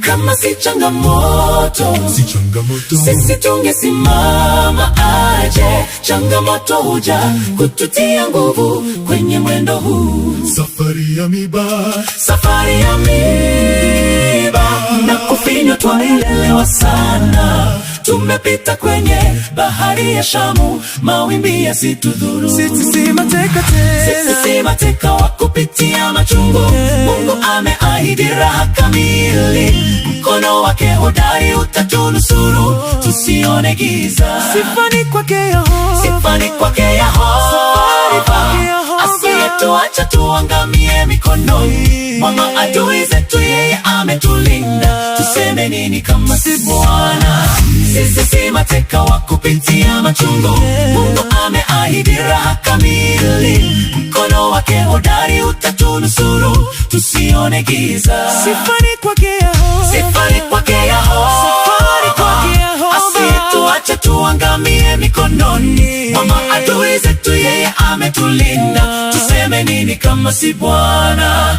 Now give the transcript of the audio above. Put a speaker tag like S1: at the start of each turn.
S1: Kama si changamoto, sisi tungesimama aje. Changamoto huja kututia nguvu kwenye mwendo huu.
S2: Safari ya miba
S1: na kufinywa twaielewa sana. Tumepita kwenye bahari ya Shamu, mawimbi yasitudhuru.
S3: Sisi si mateka
S1: wa kupitia machungu. Mungu ameahidi raha kamili, mkono wake hodari utatunusuru, tusione giza.
S3: Sifa ni kwake Yehova,
S1: asiyetuacha tuangamie mikononi mwa maadui zetu. Yeye ametulinda, tuseme nini kama si Bwana? Sisi si mateka wa kupitia machungu. Mungu ameahidi raha kamili, mkono wake hodari utatunusuru, tusione giza.
S3: Sifa ni kwake Yehova,
S1: asiyetuacha tuangamie mikononi mwa maadui zetu. Yeye ametulinda, tuseme nini kama si Bwana?